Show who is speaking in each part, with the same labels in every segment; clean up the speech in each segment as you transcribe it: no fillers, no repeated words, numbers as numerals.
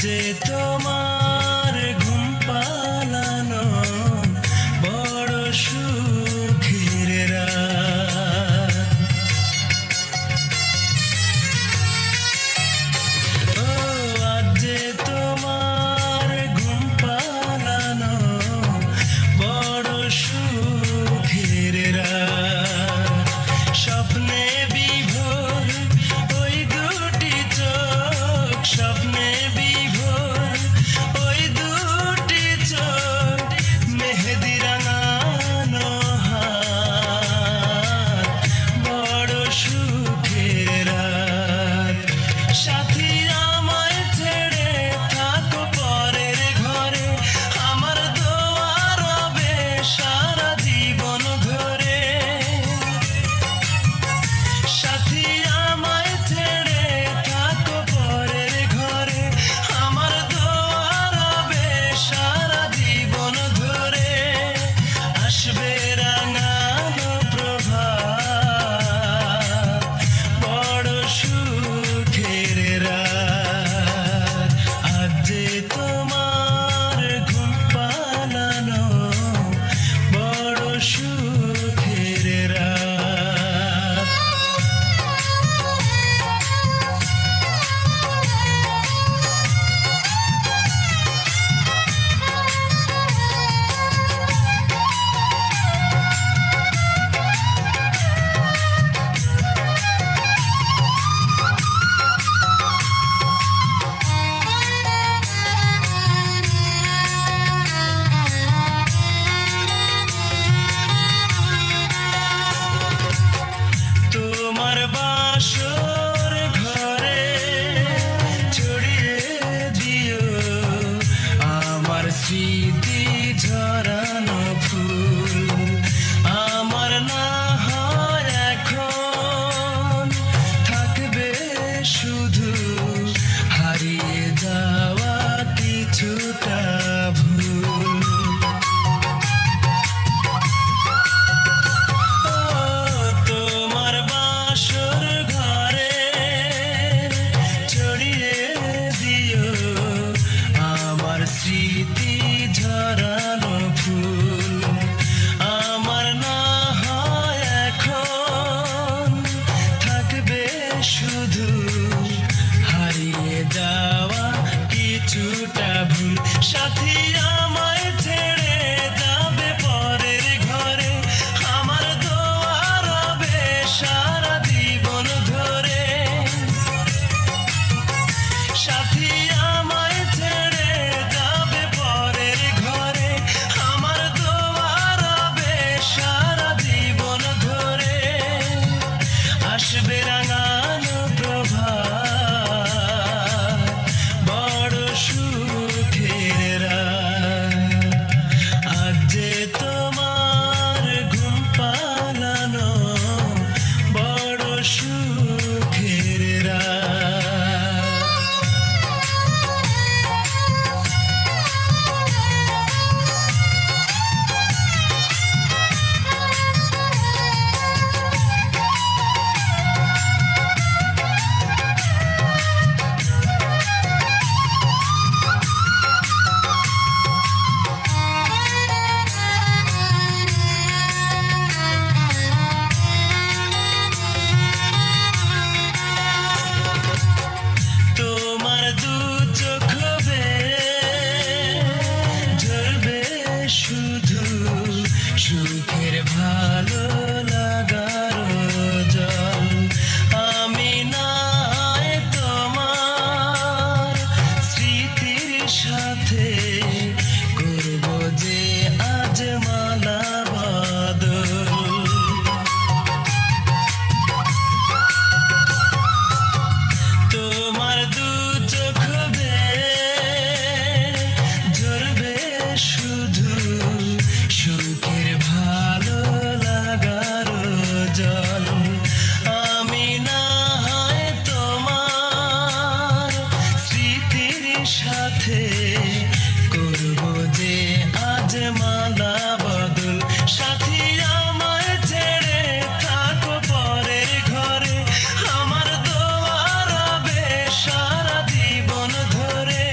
Speaker 1: যে তোমার ঘুম পালানো বড় সুখের রাত। ও আজ যে তোমার ঘুম পালানো বড় সুখের রাত। স্বপ্নে বিভোর ওই দুটি চোখ, স্বপ্নে বিভোর ওই দুটি চোখ, মেহেদি রাঙানো হাত, বড় সুখের রাত। সাথী আমায় ছেড়ে থাকো পরের ঘরে, আমার দোয়া রবে সারা জীবন ধরে। সাথী আমায় ছেড়ে থাকো পরের ঘরে, আমার দোয়া রবে সারা জীবন ধরে। আসবে রাঙানো প্রভাত, বড় সুখের রাত। আজ যে তোমার ঘুম পালানো বড় সুখের রাত। তোমার বাসর ঘরে ছড়িয়ে দিও আমার স্মৃতি ঝরানো ফুল। আমার না হয় এখন থাকবে শুধু হারিয়ে যাওয়া কিছুটা ভুল। তোমার বাসর ঘরে ছড়িয়ে দিও আমার স্মৃতি ঝরানো ফুল। আমার না হয় এখন থাকবে শুধু হারিয়ে যাওয়া কিছুটা ভুল। সাথী আমায় ছেড়ে যাবে পরের ঘরে, আমার দোয়া রবে সারা জীবন ধরে। সাথী আমায় ছেড়ে যাবে পরের ঘরে, আমার দোয়া রবে সারা জীবন ধরে। আসবে রাঙানো প্রভাত, বড় সুখের রাত। আজ যে তোমার ঘুম পালানো বড় সুখের রাত। তোমার দু চোখ বেয়ে ঝরবে শুধু সুখের ভালো লাগার জল। আমি না হয় তোমার স্মৃতির সাথে করব যে আজ মালা বদল। তোমার দু চোখ বেয়ে ঝরবে শুধু সুখের ভালো লাগার জল। আমি না হয় তোমার স্মৃতির সাথে করব যে আজ মালা বদল। সাথী আমায় ছেড়ে থাকো পরের ঘরে, আমার দোয়া রবে সারা জীবন ধরে।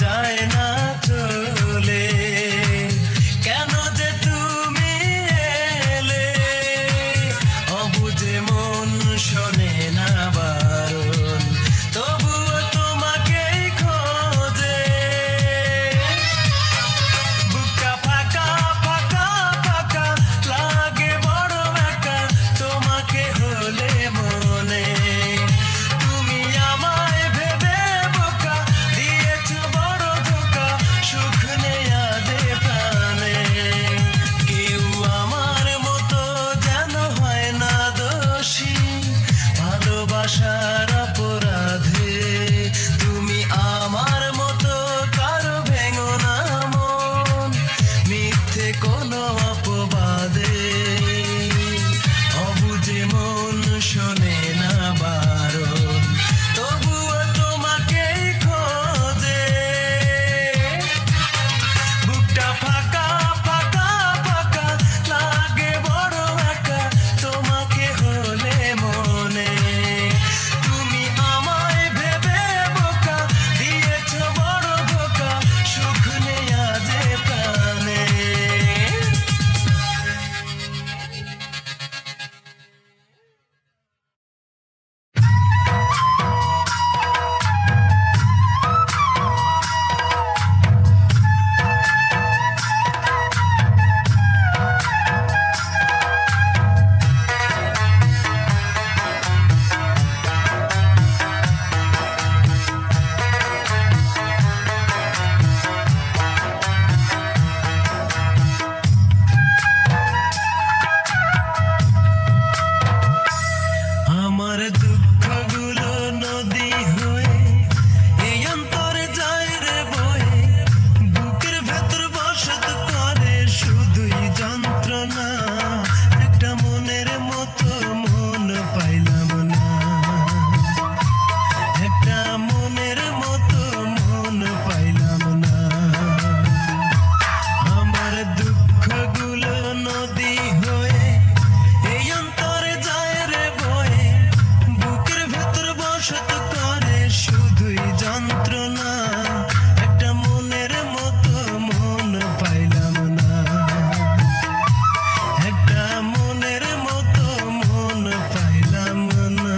Speaker 1: যায় না চলে, কেন যে তুমি এলে, অবুঝে মন শোনে না বারণ, তবুও তোমাকেই খোঁজে। বুকটা ফাঁকা ফাঁকা ফাঁকা লাগে বড় একা, তোমাকে হলে মনে। তুমি আমায় ভেবে বোকা দিয়েছো বড় ধোকা, সুখ নেই আদে প্রাণে। কেউ আমার মতো যেন হয় না দোষী, ভালোবাসার অপরাধে। তুমি আমার মতো কারো ভেঙো না মন, মিথ্যে কোনো অপবাদে। অবুঝে মন শোনে না বারণ, তবুও তোমাকেই খোঁজে। বুকটা ফাঁকা ফাঁকা ফাঁকা লাগে বড় একা, তোমাকে হলে মনে। তুমি আমায় ভেবে বোকা দিয়েছো বড় ধোকা, সুখ নেই আজ এ প্রাণে। আমার দুঃখগুলো নদী হয়ে এই অন্তরে যায় রে বয়ে, বুকের ভেতর বসত করে শুধুই যন্ত্রণা। একটা মনের মতো মন পাইলাম না, একটা মনের মতো মন পাইলাম না। আমার দুঃখগুলো নদী হয়ে এই অন্তরে যায় রে বয়ে, বুকের ভেতর বসত করে শুধুই যন্ত্রণা। একটা মনের মতো মন পাইলাম না, একটা মনের মতো মন পাইলাম না।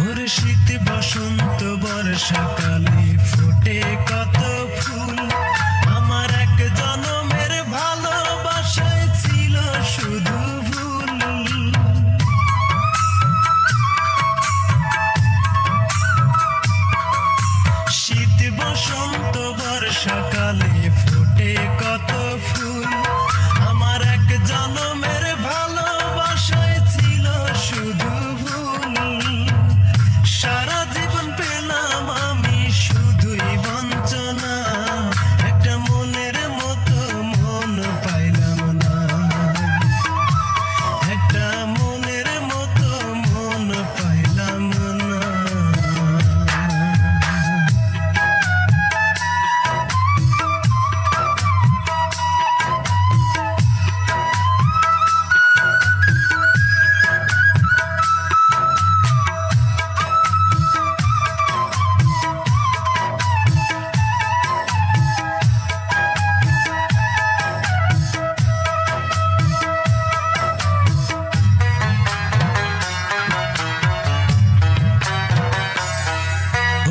Speaker 1: ওরে শীত বসন্ত বর্ষাকালে ফোটে কত ফুল, আমার এক জনমের ভালোবাসায় ছিল শুধু ভুল। শীত বসন্ত বর্ষাকালে ফোটে কত ফুল, আমার এক জনমের ভালোবাসায় ছিল শুধু ভুল। সারা জীবন পেলাম আমি শুধুই বঞ্চনা, একটা মনের মতো মন পাইলাম না, একটা মনের মতো মন পাইলাম না।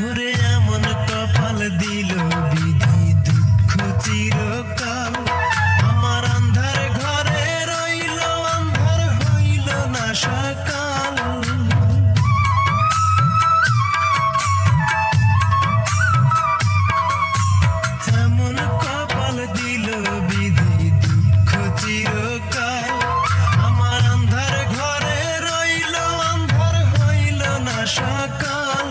Speaker 1: ওরে এমন কপাল দিল বিধি দুঃখ চিরকাল, আমার আন্ধার ঘরে রইল আন্ধার হইল না সকাল। এমন কপাল দিল বিধি দুঃখ চিরকাল, আমার আন্ধার ঘরে রইল আন্ধার হইল না সকাল।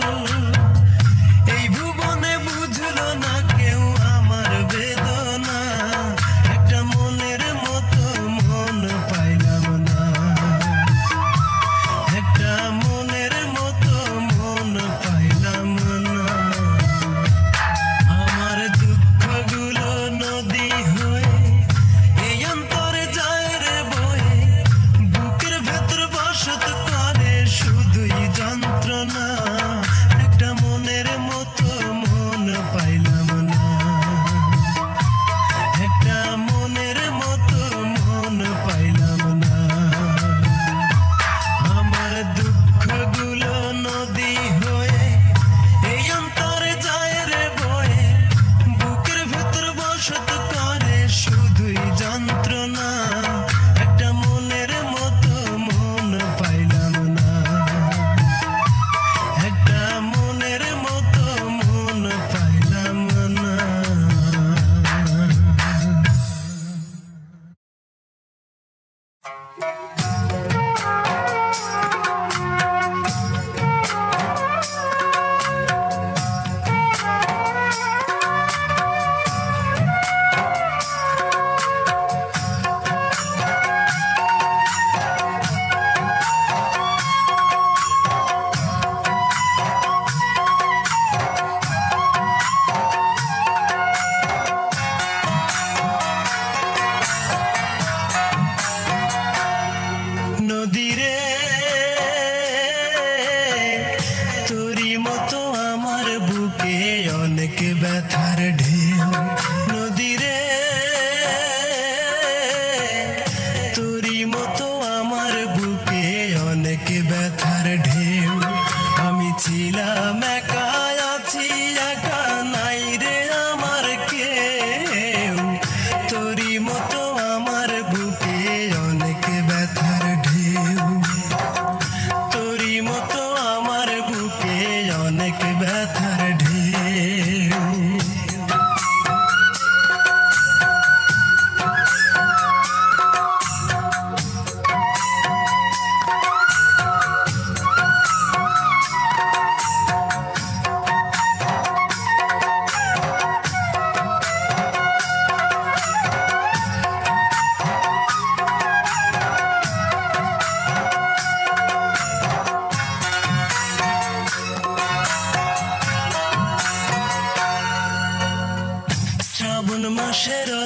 Speaker 1: এই ভুবনে বুঝল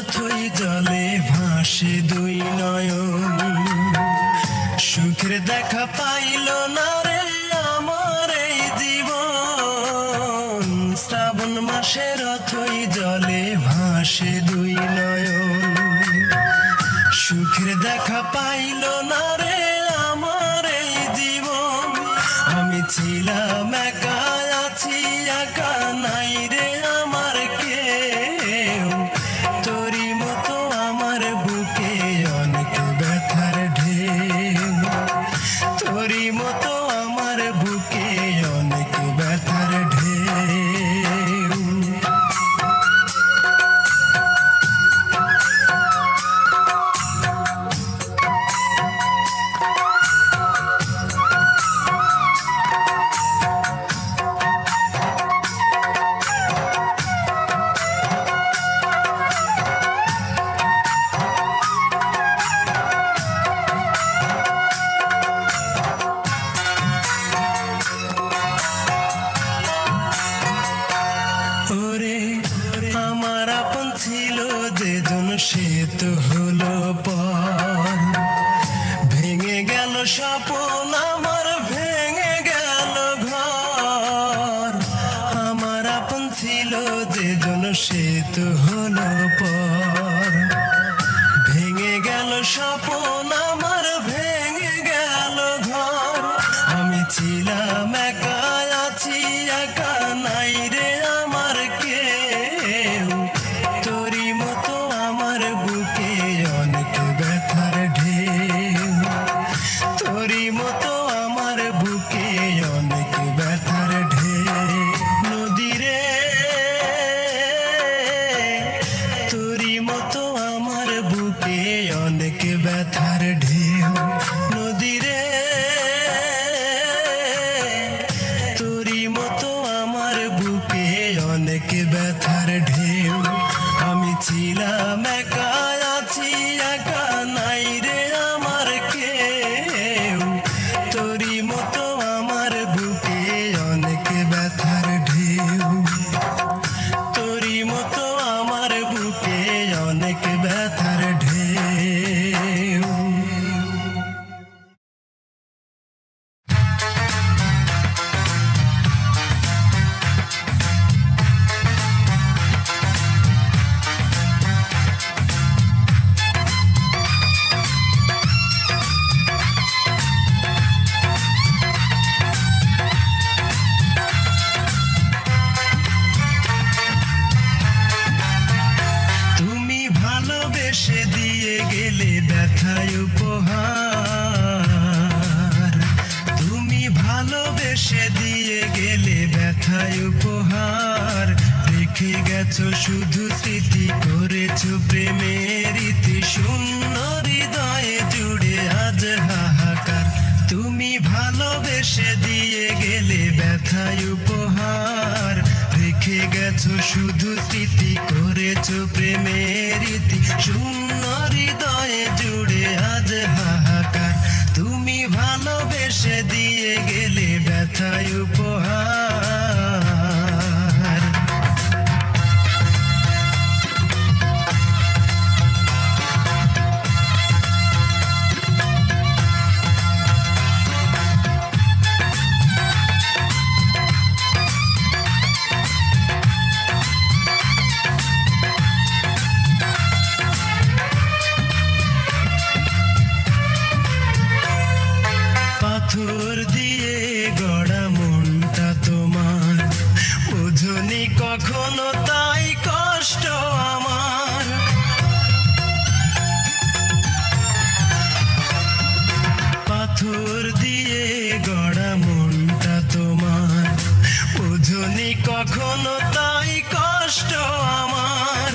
Speaker 1: রথই জলে ভাসে দুই নয়ন, সুখের দেখা পাইল না রে আমার এই জীবন। শ্রাবণ মাসে রথই জলে ভাসে দুই নয়ন, সুখের দেখা পাইল না রে আমার এই জীবন। আমি ছিলাম একা, আছি একা, নাই রে আমার কেউ। তোরই মতো আমার বুকে অনেক ব্যথার ঢেউ, তোরই মতো আমার বুকে অনেক ব্যথার ঢেউ। আমার আপন ছিল যেজন সে তো হলো পর, ভেঙে গেল স্বপ্ন আমার, ভেঙে গেল ঘর। আমার আপন ছিল যেজন সে তো হলো পর, ভেঙে গেল স্বপ্ন আমার, ভেঙে গেল ঘর। আমি ছিলাম একা, আছি একা, নাই রে আমার কেউ। তোরই মতো আমার বুকে অনেক ব্যথার ঢেউ, তোরই মতো আমার বুকে অনেক ব্যথার ঢেউ। নদী রে তোরই মতো আমার বুকে অনেক ব্যথার ঢেউ। নদী রে তোরই মতো আমার বুকে অনেক ব্যথার ঢেউ। আমি ছিলাম একা, আছি একা, নাই রে আমার কেউ। তোরই মতো আমার বুকে অনেক ব্যথার ঢেউ, তোরই মতো আমার বুকে অনেক ব্যথার ঢেউ। তুমি ভালোবেসে দিয়ে গেলে ব্যথায় উপহার, তুমি ভালোবেসে দিয়ে গেলে ব্যথায় উপহার। রেখে গেছো শুধু স্মৃতি, করেছো প্রেমের ইতি, শূন্য হৃদয়ে জুড়ে আজ হাহাকার। তুমি ভালোবেসে দিয়ে গেলে ব্যথায় উপহার, রেখে গেছো শুধু স্মৃতি, করেছো প্রেমের ইতি, শূন্য হৃদয়ে জুড়ে আজ হাহাকার। তুমি ভালোবেসে দিয়ে গেলে ব্যথায় উপহার। পাথর দিয়ে গড়া মনটা তোমার, বুঝনি কখনো তাই কষ্ট আমার। পাথর দিয়ে গড়া মনটা তোমার, বুঝনি কখনো তাই কষ্ট আমার।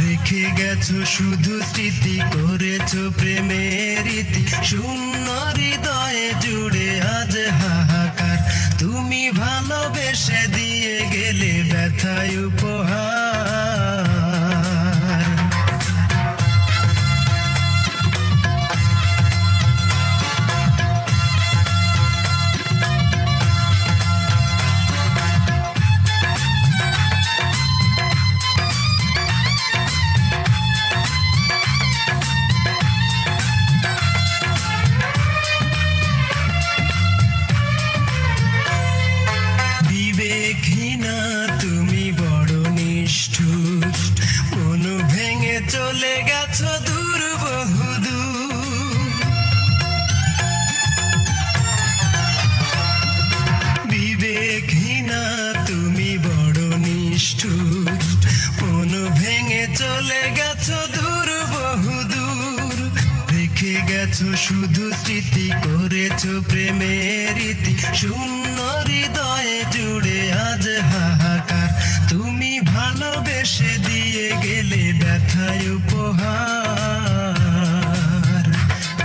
Speaker 1: রেখে গেছো শুধু স্মৃতি, করেছো প্রেমের ইতি, শূন্য হৃদয়ে জুড়ে আজ হাহাকার। তুমি ভালোবেসে দিয়ে গেলে ব্যথায় উপহার। শুধু স্মৃতি, করেছো প্রেমের ইতি, শূন্য হৃদয়ে জুড়ে আজ হাহাকার। তুমি ভালোবেসে দিয়ে গেলে ব্যথায় উপহার,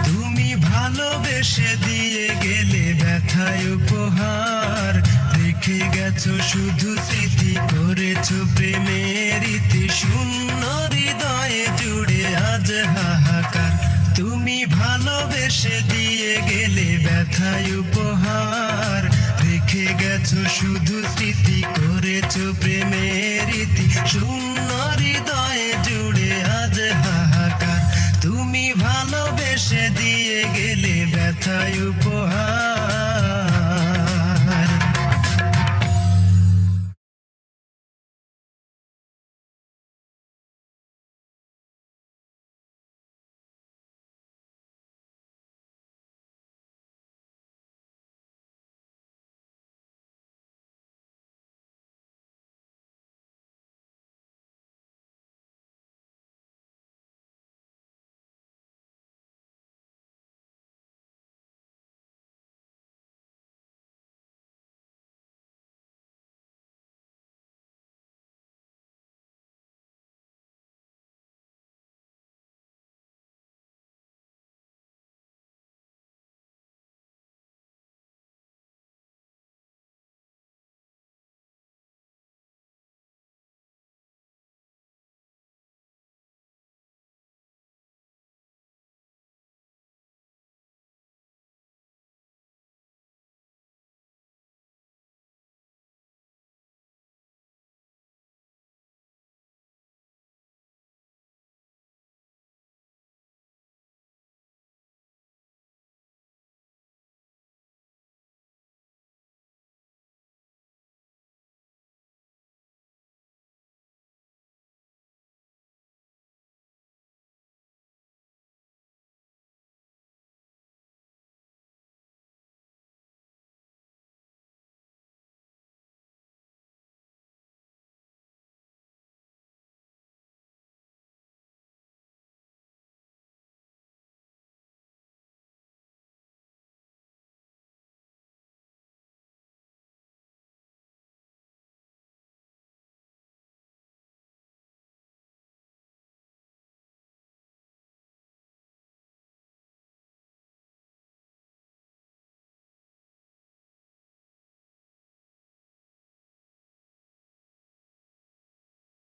Speaker 1: তুমি ভালোবেসে দিয়ে গেলে ব্যথায় উপহার। রেখে গেছো শুধু স্মৃতি, করেছো প্রেমের ইতি, শূন্য হৃদয়ে জুড়ে আজ হাহাকার। তুমি ভালোবেসে দিয়ে গেলে ব্যথায় উপহার, রেখে গেছো শুধু স্মৃতি, করেছো প্রেমের ইতি, শূন্য হৃদয়ে জুড়ে